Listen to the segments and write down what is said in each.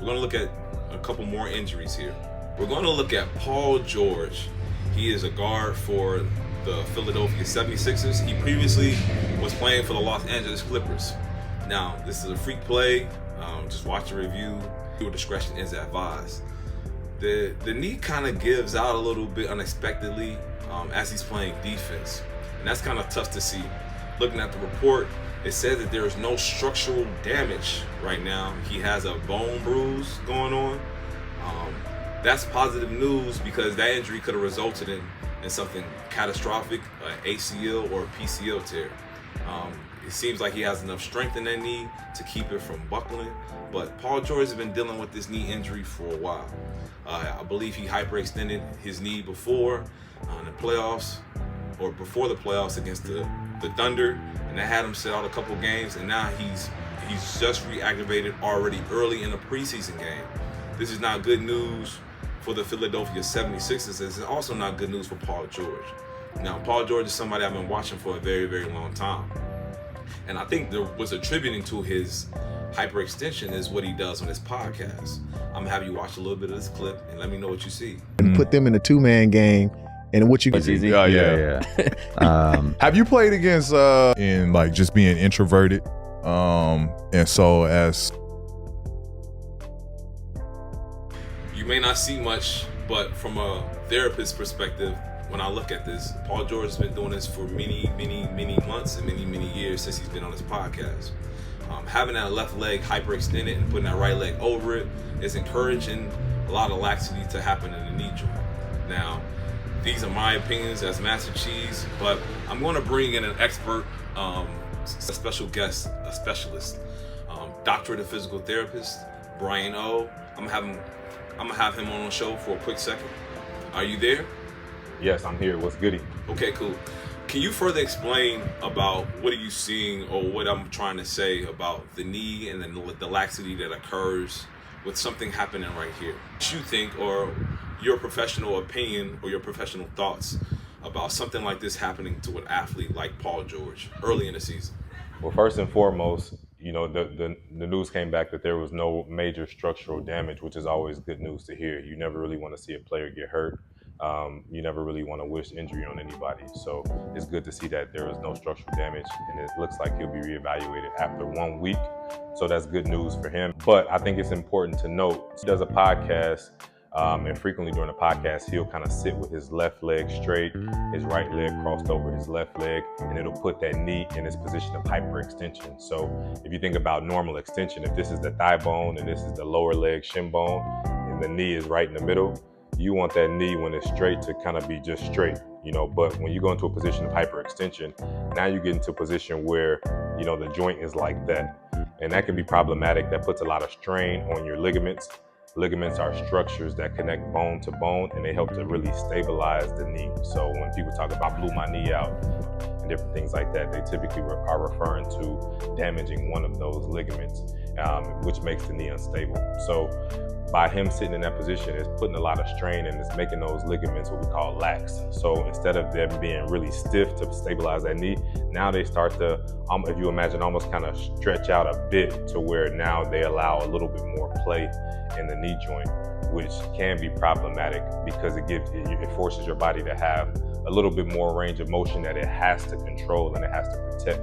we're going to look at a couple more injuries here. We're going to look at Paul George. He is a guard for the Philadelphia 76ers. He previously was playing for the Los Angeles Clippers. Now, this is a freak play. Just watch the review. Your discretion is advised. The knee kind of gives out a little bit unexpectedly as he's playing defense. And that's kind of tough to see. Looking at the report, it says that there is no structural damage right now. He has a bone bruise going on. That's positive news because that injury could have resulted in something catastrophic, an ACL or a PCL tear. It seems like he has enough strength in that knee to keep it from buckling, but Paul George has been dealing with this knee injury for a while. I believe he hyperextended his knee before in the playoffs, or before the playoffs against the Thunder, and that had him sit out a couple games, and now he's just reactivated already early in a preseason game. This is not good news for the Philadelphia 76ers. It's also not good news for Paul George. Now, Paul George is somebody I've been watching for a very, very long time. And I think what's attributing to his hyperextension is what he does on his podcast. I'm gonna have you watch a little bit of this clip and let me know what you see. And put them in a two-man game and what you can see. Yeah. Have you played against in like just being introverted? And so as you may not see much, but from a therapist perspective, when I look at this, Paul George has been doing this for many months and many years since he's been on his podcast. Having that left leg hyperextended and putting that right leg over it is encouraging a lot of laxity to happen in the knee joint. Now, these are my opinions as Master Cheeze, but I'm going to bring in an expert, a special guest, a specialist, doctorate of physical therapist, Brian O. I'm gonna have him on the show for a quick second. Are you there? Yes, I'm here. What's goody? Okay, cool. Can you further explain about what are you seeing, or what I'm trying to say about the knee and then the laxity that occurs with something happening right here? What you think, or your professional opinion or your professional thoughts about something like this happening to an athlete like Paul George early in the season? Well, first and foremost, you know, the news came back that there was no major structural damage, which is always good news to hear. You never really want to see a player get hurt. You never really want to wish injury on anybody. So it's good to see that there was no structural damage, and it looks like he'll be reevaluated after 1 week. So that's good news for him. But I think it's important to note, he does a podcast, and frequently during the podcast, he'll kind of sit with his left leg straight, his right leg crossed over his left leg, and it'll put that knee in its position of hyperextension. So if you think about normal extension, if this is the thigh bone and this is the lower leg shin bone, and the knee is right in the middle, you want that knee when it's straight to kind of be just straight, you know. But when you go into a position of hyperextension, now you get into a position where, you know, the joint is like that. And that can be problematic. That puts a lot of strain on your ligaments. Ligaments are structures that connect bone to bone, and they help to really stabilize the knee. So when people talk about blew my knee out and different things like that, they typically are referring to damaging one of those ligaments, which makes the knee unstable. So by him sitting in that position, it's putting a lot of strain, and it's making those ligaments what we call lax. So instead of them being really stiff to stabilize that knee, now they start to, if you imagine, almost kind of stretch out a bit to where now they allow a little bit more play in the knee joint, which can be problematic because it forces your body to have a little bit more range of motion that it has to control and it has to protect.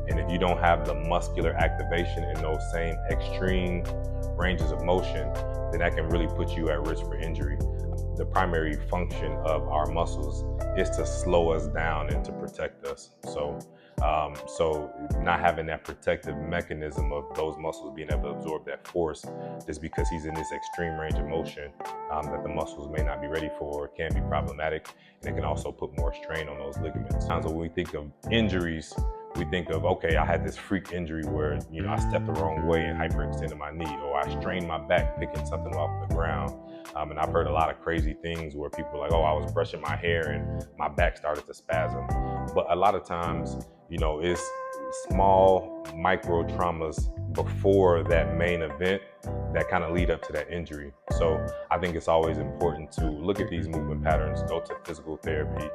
And if you don't have the muscular activation in those same extreme ranges of motion, then that can really put you at risk for injury. The primary function of our muscles is to slow us down and to protect us. So not having that protective mechanism of those muscles being able to absorb that force just because he's in this extreme range of motion that the muscles may not be ready for can be problematic, and it can also put more strain on those ligaments. So when we think of injuries, we think of, okay, I had this freak injury where, you know, I stepped the wrong way and hyperextended my knee, or I strained my back picking something off the ground. And I've heard a lot of crazy things where people are like, oh, I was brushing my hair and my back started to spasm. But a lot of times, you know, it's small micro traumas before that main event that kind of lead up to that injury. So I think it's always important to look at these movement patterns, go to physical therapy,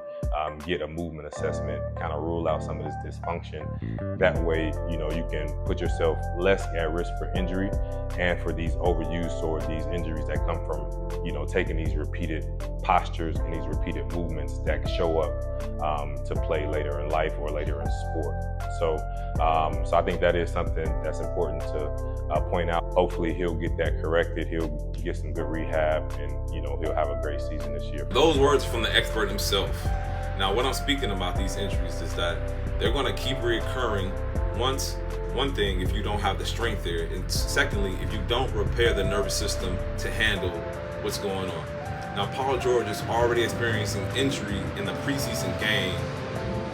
get a movement assessment, kind of rule out some of this dysfunction. That way, you can put yourself less at risk for injury and for these overuse or these injuries that come from, taking these repeated postures and these repeated movements that show up to play later in life or later in sport. So I think that is something that's important to point out. Hopefully he'll get that corrected. He'll get some good rehab, and he'll have a great season this year. Those words from the expert himself. Now, what I'm speaking about these injuries is that they're going to keep reoccurring. One thing, if you don't have the strength there, and secondly, if you don't repair the nervous system to handle what's going on. Now, Paul George is already experiencing injury in the preseason game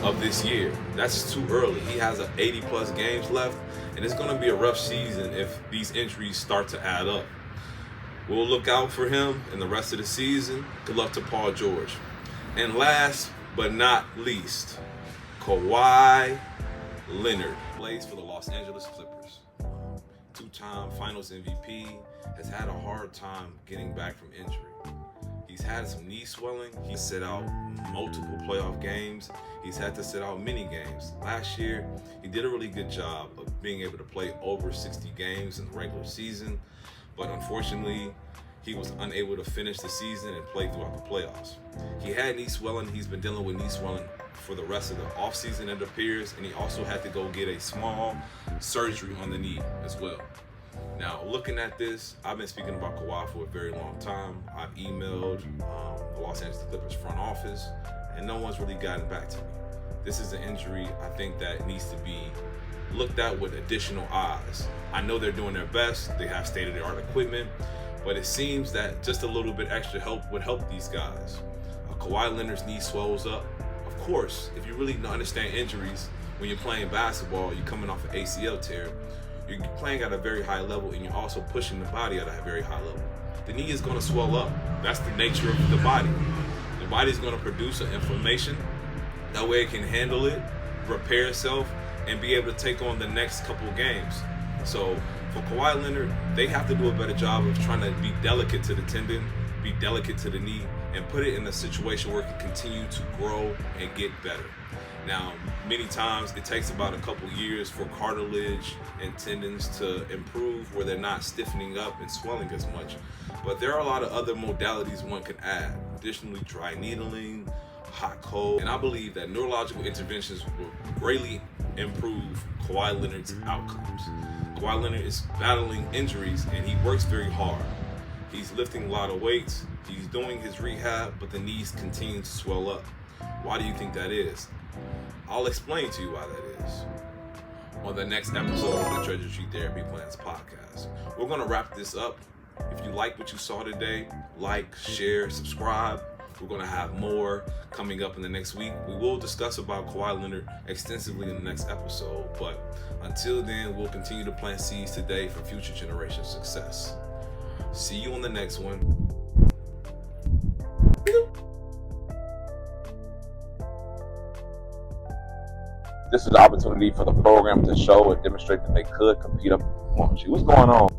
of this year. That's too early. He has 80 plus games left, and it's going to be a rough season if these injuries start to add up. We'll look out for him in the rest of the season. Good luck to Paul George. And last but not least, Kawhi Leonard plays for the Los Angeles Clippers. Two-time Finals MVP, has had a hard time getting back from injury. He's had some knee swelling. He's sit out multiple playoff games. He's had to sit out many games. Last year, he did a really good job of being able to play over 60 games in the regular season, but unfortunately, he was unable to finish the season and play throughout the playoffs. He had knee swelling. He's been dealing with knee swelling for the rest of the offseason, it appears, and he also had to go get a small surgery on the knee as well. Now, looking at this, I've been speaking about Kawhi for a very long time. I've emailed the Los Angeles Clippers front office, and no one's really gotten back to me. This is an injury I think that needs to be looked at with additional eyes. I know they're doing their best. They have state-of-the-art equipment, but it seems that just a little bit extra help would help these guys. Kawhi Leonard's knee swells up. Of course, if you really understand injuries, when you're playing basketball, you're coming off an ACL tear, you're playing at a very high level, and you're also pushing the body at a very high level. The knee is going to swell up. That's the nature of the body. The body's going to produce an inflammation. That way it can handle it, repair itself, and be able to take on the next couple games. So for Kawhi Leonard, they have to do a better job of trying to be delicate to the tendon, be delicate to the knee, and put it in a situation where it can continue to grow and get better. Now, many times it takes about a couple years for cartilage and tendons to improve where they're not stiffening up and swelling as much. But there are a lot of other modalities one can add. Additionally, dry needling, hot cold, and I believe that neurological interventions will greatly improve Kawhi Leonard's outcomes. Kawhi Leonard is battling injuries, and he works very hard. He's lifting a lot of weights, he's doing his rehab, but the knees continue to swell up. Why do you think that is? I'll explain to you why that is on the next episode of the Treasure Tree Therapy Plans podcast. We're going to wrap this up. If you like what you saw today, like, share, subscribe. We're going to have more coming up in the next week. We will discuss about Kawhi Leonard extensively in the next episode. But until then, we'll continue to plant seeds today for future generation success. See you on the next one. This is the opportunity for the program to show and demonstrate that they could compete up on. What's going on?